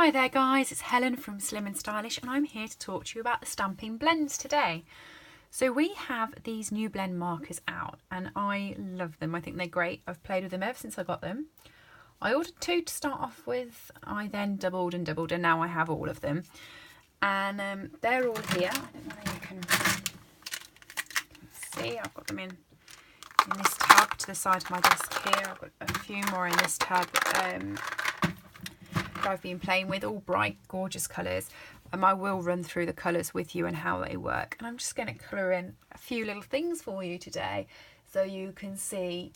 Hi there guys, it's Helen from Slim and Stylish and I'm here to talk to you about the Stampin Blends today. So we have these new blend markers out and I love them. I think they're great. I've played with them ever since I got them. I ordered 2 to start off with. I then doubled and now I have all of them. And they're all here. I don't know if you can see. I've got them in this tub to the side of my desk here. I've got a few more in this tub. I've been playing with, all bright gorgeous colours. I will run through the colours with you and how they work, and I'm just going to colour in a few little things for you today so you can see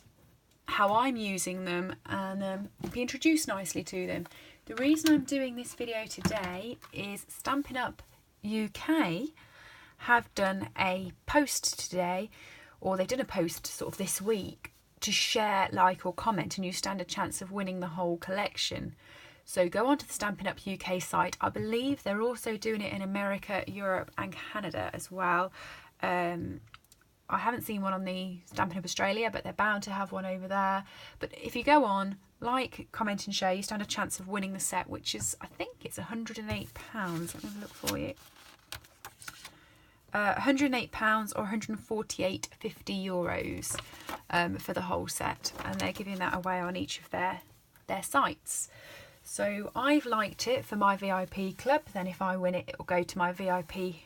how I'm using them and be introduced nicely to them. The reason I'm doing this video today is Stampin Up UK have done a post today, or they've done a post sort of this week to share, like or comment, and you stand a chance of winning the whole collection. So go onto the Stampin Up UK site. I believe they're also doing it in America, Europe and Canada as well. I haven't seen one on the Stampin Up Australia, but they're bound to have one over there. But if you go on, like, comment and share, you stand a chance of winning the set, which is, I think it's £108. Let me have a look for you. £108 or €148.50 for the whole set. And they're giving that away on each of their sites. So I've liked it for my VIP club. Then if I win it, it will go to my VIP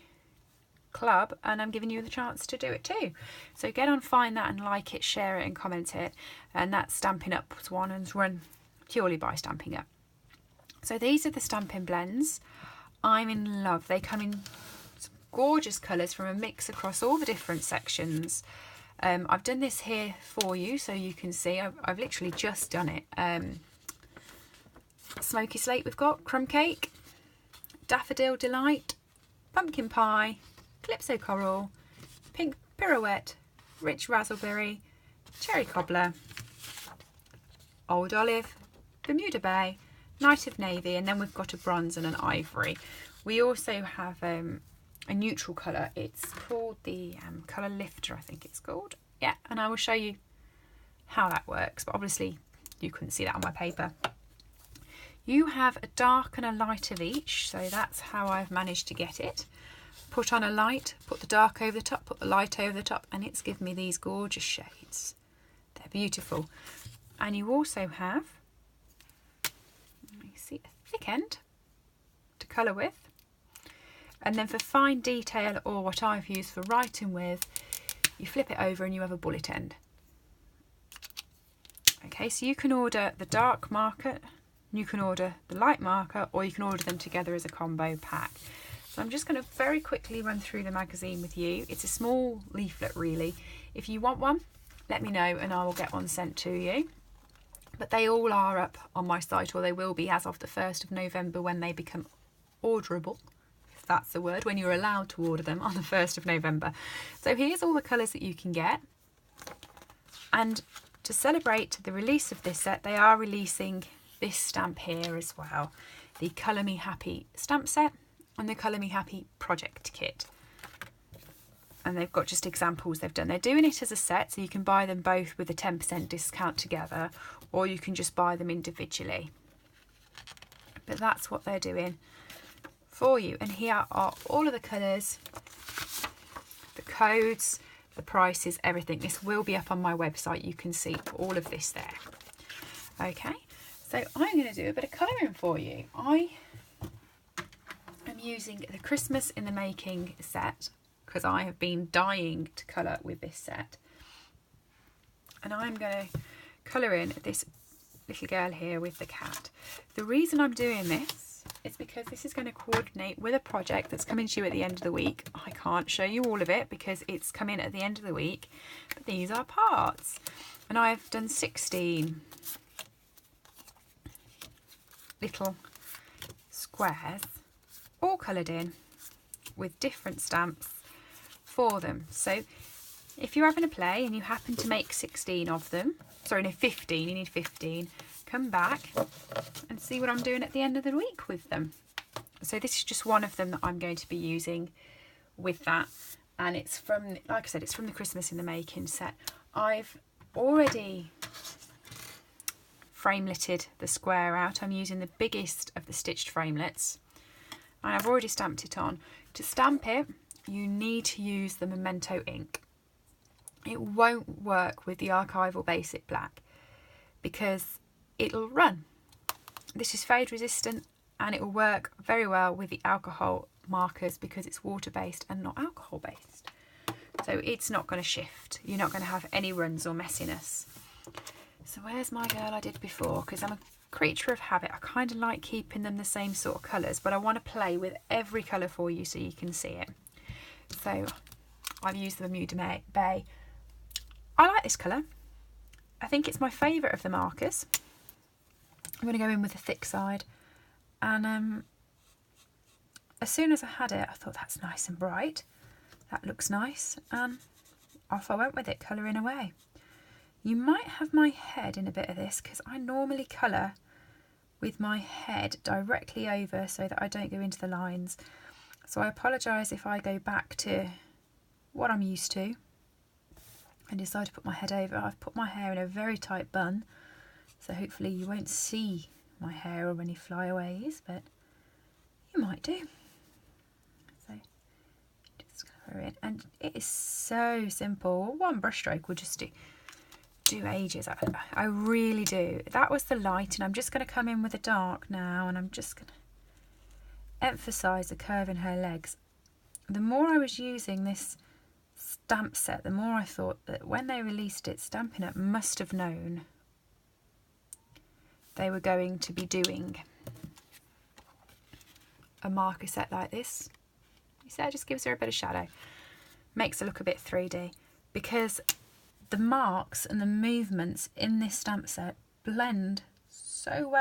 club, and I'm giving you the chance to do it too. So get on, find that and like it, share it and comment it. And that's Stampin Up's one, and run purely by Stampin' Up. So these are the Stampin Blends. I'm in love. They come in some gorgeous colours from a mix across all the different sections. I've done this here for you so you can see. I've literally just done it. Smoky Slate we've got, Crumb Cake, Daffodil Delight, Pumpkin Pie, Calypso Coral, Pink Pirouette, Rich Raspberry, Cherry Cobbler, Old Olive, Bermuda Bay, Night of Navy, and then we've got a bronze and an ivory. We also have a neutral colour. It's called the Colour Lifter, I think it's called. Yeah, and I will show you how that works, but obviously you couldn't see that on my paper. You have a dark and a light of each, so that's how I've managed to get it. Put on a light, put the dark over the top, put the light over the top, and it's given me these gorgeous shades. They're beautiful. And you also have, let me see, a thick end to colour with. And then for fine detail, or what I've used for writing with, you flip it over and you have a bullet end. Okay, so you can order the dark marker, you can order the light marker, or you can order them together as a combo pack. So I'm just going to very quickly run through the magazine with you. It's a small leaflet really. If you want one, let me know and I will get one sent to you. But they all are up on my site, or they will be as of the 1st of November when they become orderable, if that's the word, when you're allowed to order them on the 1st of November. So here's all the colours that you can get. And to celebrate the release of this set, they are releasing this stamp here as well, the Colour Me Happy stamp set and the Colour Me Happy project kit. And they've got just examples they've done. They're doing it as a set, so you can buy them both with a 10% discount together, or you can just buy them individually. But that's what they're doing for you. And here are all of the colours, the codes, the prices, everything. This will be up on my website. You can see all of this there. Okay. So I'm going to do a bit of colouring for you. I am using the Christmas in the Making set because I have been dying to colour with this set. And I'm going to colour in this little girl here with the cat. The reason I'm doing this is because this is going to coordinate with a project that's coming to you at the end of the week. I can't show you all of it because it's coming at the end of the week, but these are parts. And I've done 16 little squares all coloured in with different stamps for them. So if you're having a play and you happen to make 16 of them, sorry, no, 15, you need 15, come back and see what I'm doing at the end of the week with them. So this is just one of them that I'm going to be using with that, and it's from, like I said, it's from the Christmas in the Making set. I've already frameletted the square out. I'm using the biggest of the stitched framelets, and I've already stamped it on. To stamp it, you need to use the Memento ink. It won't work with the Archival Basic Black because it'll run. This is fade resistant, and it will work very well with the alcohol markers because it's water based and not alcohol based. So it's not going to shift. You're not going to have any runs or messiness. So where's my girl I did before? Because I'm a creature of habit. I kind of like keeping them the same sort of colours, but I want to play with every colour for you so you can see it. So I've used the Bermuda Bay. I like this colour. I think it's my favourite of the markers. I'm going to go in with the thick side, and as soon as I had it, I thought that's nice and bright. That looks nice, and off I went with it, colouring away. You might have my head in a bit of this because I normally colour with my head directly over so that I don't go into the lines. So I apologise if I go back to what I'm used to and decide to put my head over. I've put my hair in a very tight bun, so hopefully you won't see my hair or any flyaways, but you might do. So just colour in, and it is so simple. One brush stroke will just do ages. I really do. That was the light, and I'm just going to come in with the dark now, and I'm just going to emphasise the curve in her legs. The more I was using this stamp set, the more I thought that when they released it, Stampin' Up must have known they were going to be doing a marker set like this. You see, it just gives her a bit of shadow, makes her look a bit 3D, because the marks and the movements in this stamp set blend so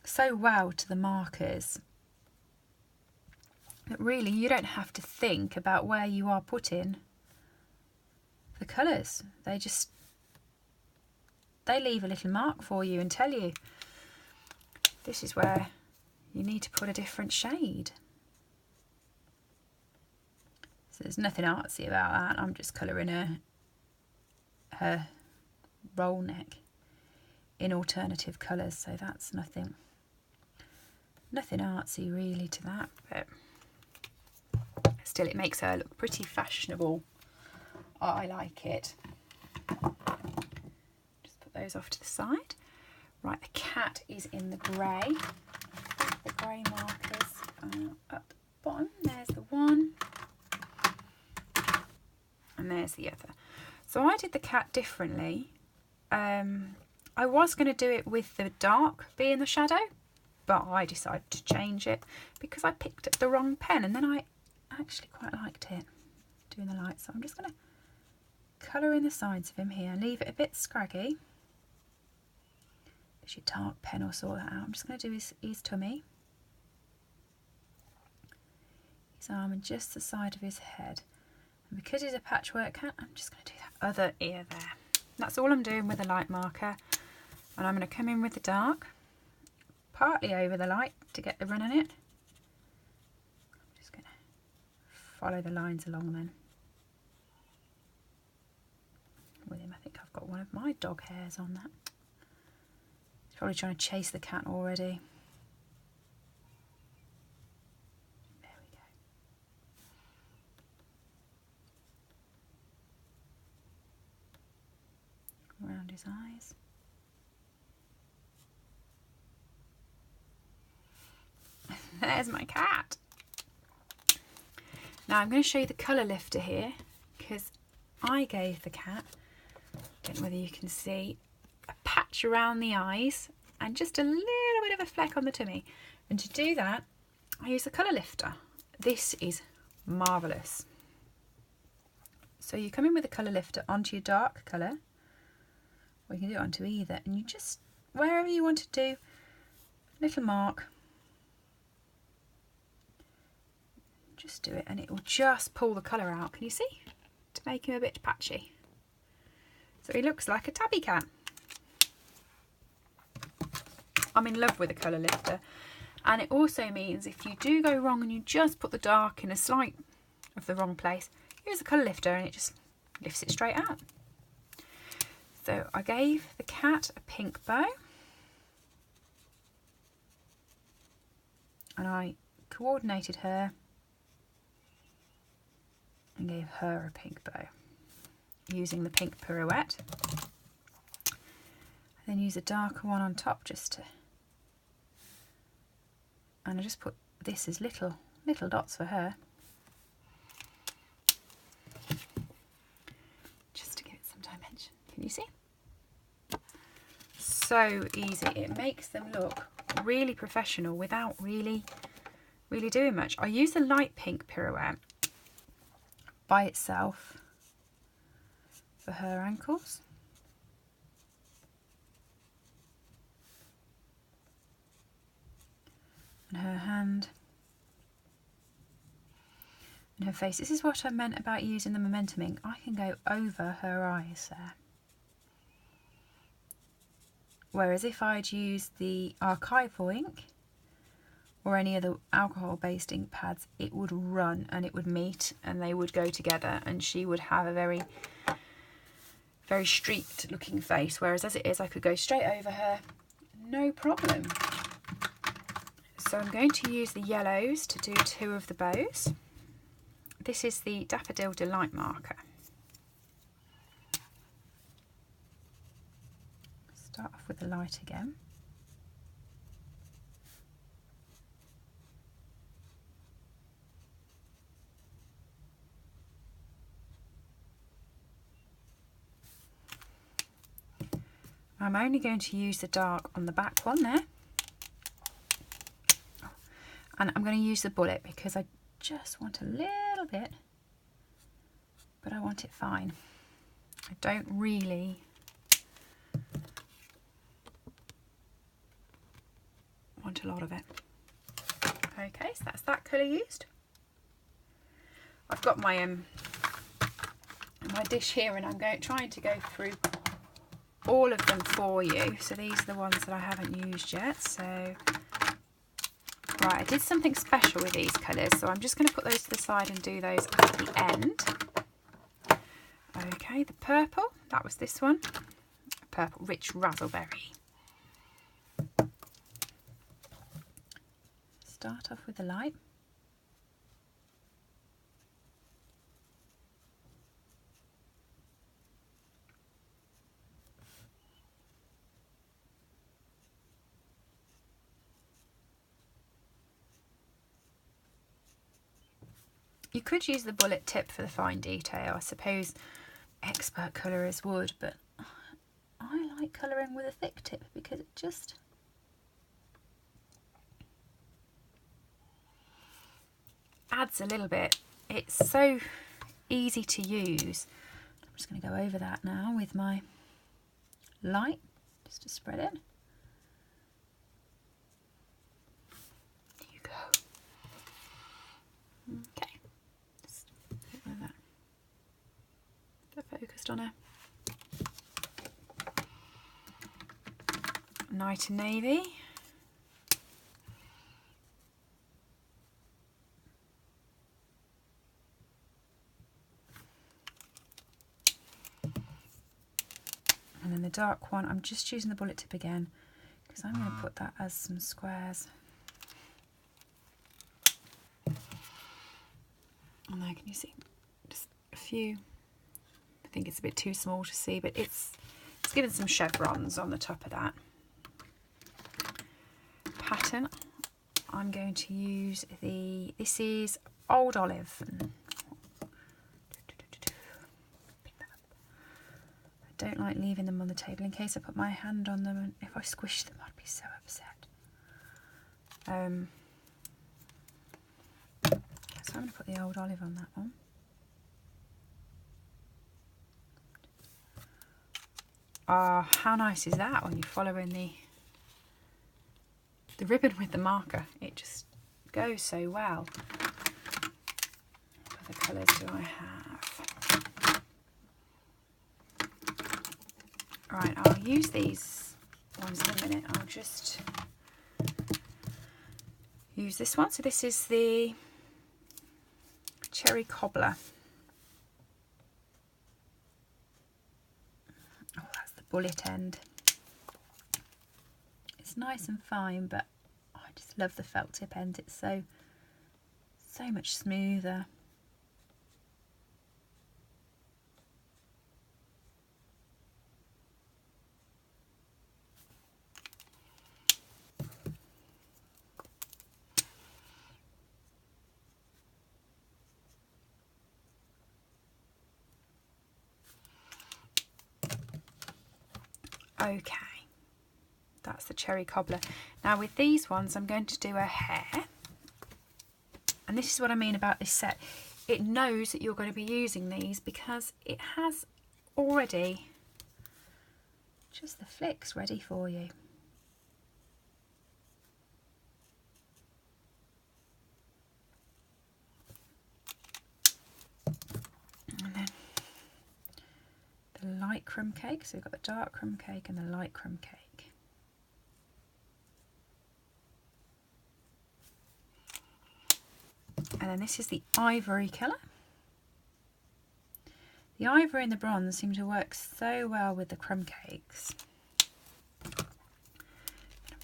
so well to the markers that really you don't have to think about where you are putting the colours. They leave a little mark for you and tell you this is where you need to put a different shade. So there's nothing artsy about that. I'm just colouring her roll neck in alternative colours, so that's nothing artsy really to that, but still it makes her look pretty fashionable. I like it. Just put those off to the side. Right, the cat is in the grey. The grey markers are up the bottom. There's the one. And there's the other. So I did the cat differently. I was going to do it with the dark being the shadow, but I decided to change it because I picked up the wrong pen, and then I actually quite liked it doing the light. So I'm just going to colour in the sides of him here and leave it a bit scraggy. Because your dark pen will sort that out. I'm just going to do his tummy, his arm, and just the side of his head. And because he's a patchwork cat, I'm just going to do that other ear there. That's all I'm doing with the light marker. And I'm going to come in with the dark, partly over the light to get the run on it. I'm just going to follow the lines along then. With him, I think I've got one of my dog hairs on that. He's probably trying to chase the cat already. Around his eyes. There's my cat. Now I'm going to show you the colour lifter here, because I gave the cat, don't know whether you can see, a patch around the eyes and just a little bit of a fleck on the tummy. And to do that, I use the colour lifter. This is marvellous. So you come in with the colour lifter onto your dark colour, or you can do it onto either, and you just, wherever you want to do, little mark, just do it, and it will just pull the colour out. Can you see? To make him a bit patchy. So he looks like a tabby cat. I'm in love with the colour lifter, and it also means if you do go wrong and you just put the dark in a slight of the wrong place, use the colour lifter and it just lifts it straight out. So I gave the cat a pink bow, and I coordinated her and gave her a pink bow using the pink pirouette. I then use a darker one on top just to, and I just put this as little dots for her, just to give it some dimension. Can you see? So easy. It makes them look really professional without really doing much. I use the light pink pirouette by itself for her ankles. And her hand. And her face. This is what I meant about using the momentum ink. I can go over her eyes there. Whereas if I'd used the archival ink or any other alcohol-based ink pads, it would run and it would meet and they would go together, and she would have a very streaked looking face. Whereas as it is, I could go straight over her, no problem. So I'm going to use the yellows to do 2 of the bows. This is the Daffodil Delight marker. Start off with the light again. I'm only going to use the dark on the back one there. And I'm going to use the bullet because I just want a little bit, but I want it fine. I don't really want a lot of it. Okay, so that's that colour used. I've got my my dish here, and I'm trying to go through all of them for you. So these are the ones that I haven't used yet. So right, I did something special with these colours, so I'm just going to put those to the side and do those at the end. Okay, the purple, that was this one, purple rich razzleberry. Start off with the light. You could use the bullet tip for the fine detail. I suppose expert colourers would, but I like colouring with a thick tip because it just adds a little bit. It's so easy to use. I'm just going to go over that now with my light just to spread it. There you go. Okay. Just like that. They're focused on her. Night and navy. And then the dark one, I'm just using the bullet tip again because I'm going to put that as some squares. And there, can you see? Just a few. I think it's a bit too small to see, but it's given some chevrons on the top of that. Pattern, I'm going to use this is Old Olive. I don't like leaving them on the table in case I put my hand on them, and if I squish them I'd be so upset. So I'm going to put the Old Olive on that one. Ah, how nice is that when you're following the ribbon with the marker? It just goes so well. What other colours do I have? Right, I'll use these ones in a minute. I'll just use this one. So this is the Cherry Cobbler. Oh, that's the bullet end. It's nice and fine, but I just love the felt tip end. It's so much smoother. Okay, that's the cherry cobbler. Now with these ones I'm going to do a hare, and this is what I mean about this set. It knows that you're going to be using these because it has already just the flicks ready for you. And then the light crumb cake, so we've got the dark crumb cake and the light crumb cake. And then this is the ivory colour. The ivory and the bronze seem to work so well with the crumb cakes. I'm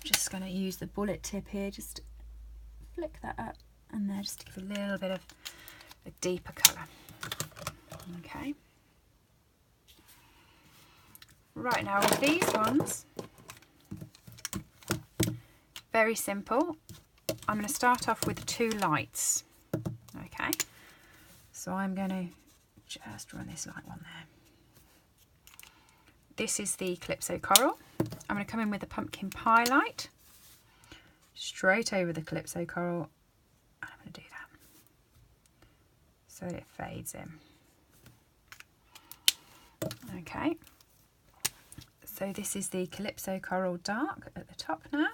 just going to use the bullet tip here, just to flick that up and there, just to give a little bit of a deeper colour. Okay. Right, now with these ones, very simple. I'm going to start off with 2 lights. Okay, so I'm going to just run this light one there. This is the Calypso Coral. I'm going to come in with the pumpkin pie light straight over the Calypso Coral, and I'm going to do that so that it fades in. Okay, so this is the Calypso Coral Dark at the top now,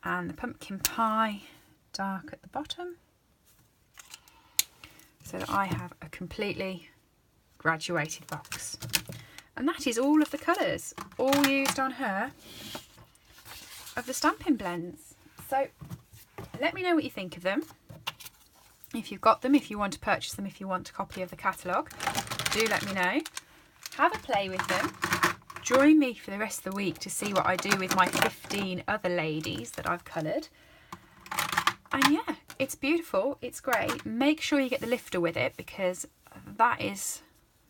and the pumpkin pie dark at the bottom, so that I have a completely graduated box. And that is all of the colours, all used on her of the Stampin' Blends. So let me know what you think of them. If you've got them, if you want to purchase them, if you want a copy of the catalogue, do let me know. Have a play with them. Join me for the rest of the week to see what I do with my 15 other ladies that I've coloured. And yeah, it's beautiful, it's great. Make sure you get the lifter with it, because that is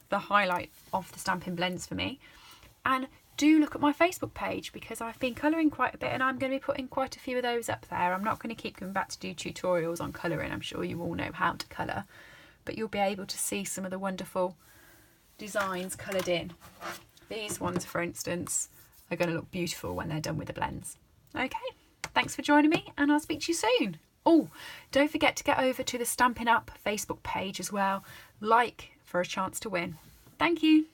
the highlight of the Stampin' Blends for me. And do look at my Facebook page, because I've been colouring quite a bit and I'm going to be putting quite a few of those up there. I'm not going to keep coming back to do tutorials on colouring. I'm sure you all know how to colour, but you'll be able to see some of the wonderful designs coloured in. These ones, for instance, are going to look beautiful when they're done with the blends. Okay, thanks for joining me, and I'll speak to you soon. Oh, don't forget to get over to the Stampin' Up Facebook page as well. Like for a chance to win. Thank you.